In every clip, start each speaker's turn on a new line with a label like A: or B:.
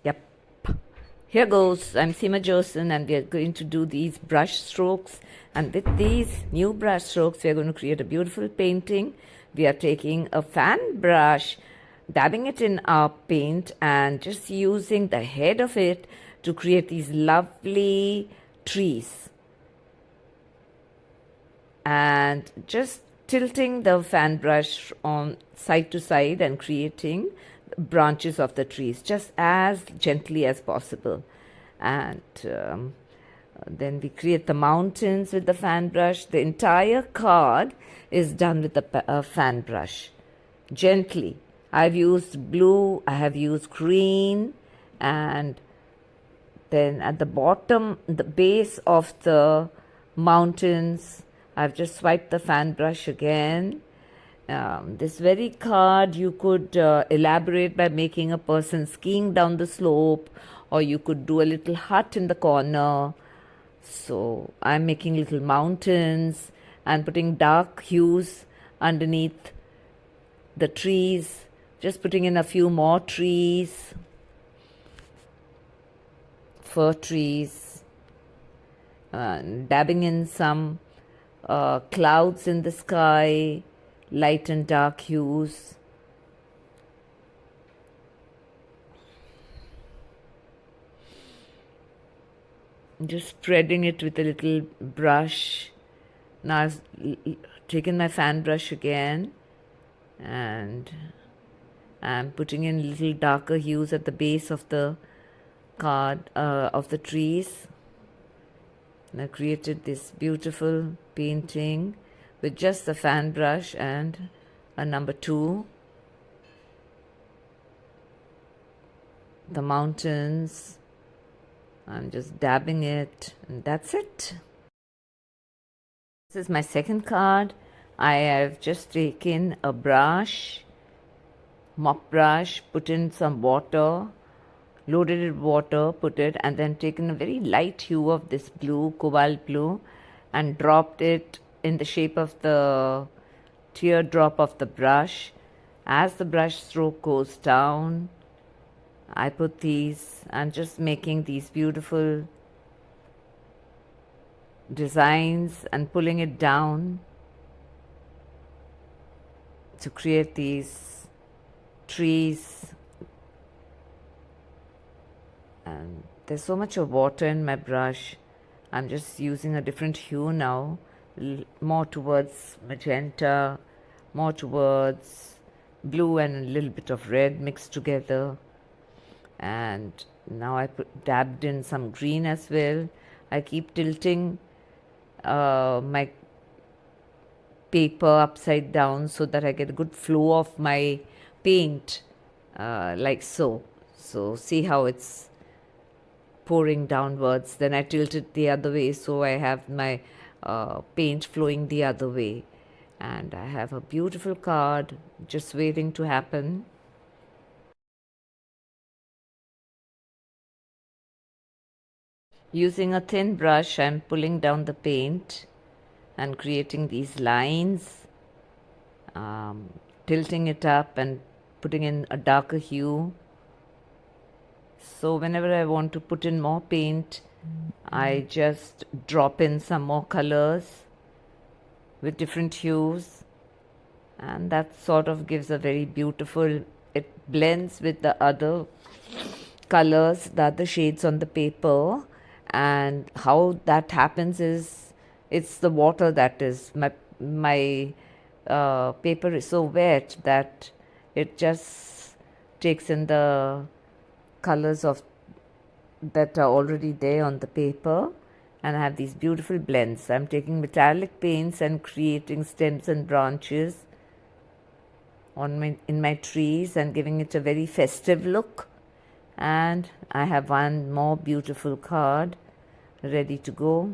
A: Yep. Here goes. I'm Seema Josen, and we are going to do these brush strokes. And with these new brush strokes, we are going to create a beautiful painting. We are taking a fan brush, dabbing it in our paint, and just using the head of it to create these lovely trees. And just tilting the fan brush on side to side and creating branches of the trees just as gently as possible. And then we create the mountains with the fan brush. The entire card is done with the fan brush. Gently. I've used blue, I have used green, and then at the bottom, the base of the mountains, I've just swiped the fan brush again. This very card you could elaborate by making a person skiing down the slope, or you could do a little hut in the corner. So I'm making little mountains and putting dark hues underneath the trees, just putting in a few more trees, fir trees, dabbing in some clouds in the sky, light and dark hues. Just spreading it with a little brush. Now I've taken my fan brush again and I'm putting in little darker hues at the base of the card of the trees. And I created this beautiful painting with just the fan brush and a number 2. The mountains, I'm just dabbing it, and that's it. This is my second card. I have just taken a brush, mop brush, put in some water, loaded it with water, put it, and then taken a very light hue of this blue, cobalt blue, and dropped it in the shape of the teardrop of the brush. As the brush stroke goes down, I put these, I'm just making these beautiful designs and pulling it down to create these trees. And there's so much of water in my brush. I'm just using a different hue now, more towards magenta, more towards blue and a little bit of red mixed together. And now I dabbed in some green as well. I keep tilting my paper upside down so that I get a good flow of my paint, like so. So see how it's pouring downwards. Then I tilt it the other way so I have my paint flowing the other way. And I have a beautiful card just waiting to happen. Using a thin brush, I'm pulling down the paint and creating these lines, tilting it up and putting in a darker hue. So whenever I want to put in more paint, I just drop in some more colors with different hues, and that sort of gives a very beautiful, it blends with the other colors, the other shades on the paper. And how that happens is it's the water that is my paper is so wet that it just takes in the colors of that are already there on the paper, and I have these beautiful blends. I'm taking metallic paints and creating stems and branches in my trees and giving it a very festive look. And I have one more beautiful card ready to go.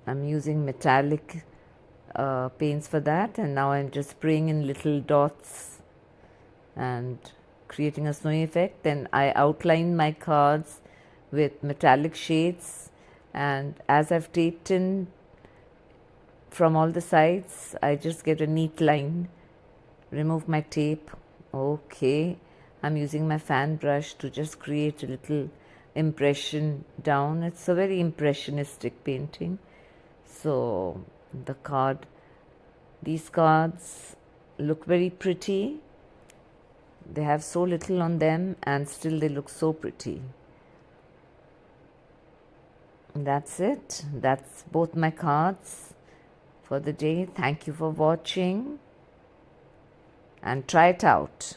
A: I'm using metallic paints for that, and now I'm just spraying in little dots and creating a snowy effect. Then I outline my cards with metallic shades, and as I've taped in from all the sides, I just get a neat line. Remove my tape. Okay, I'm using my fan brush to just create a little impression down. It's a very impressionistic painting. So these cards look very pretty. They have so little on them and still they look so pretty. That's it. That's both my cards for the day. Thank you for watching and try it out.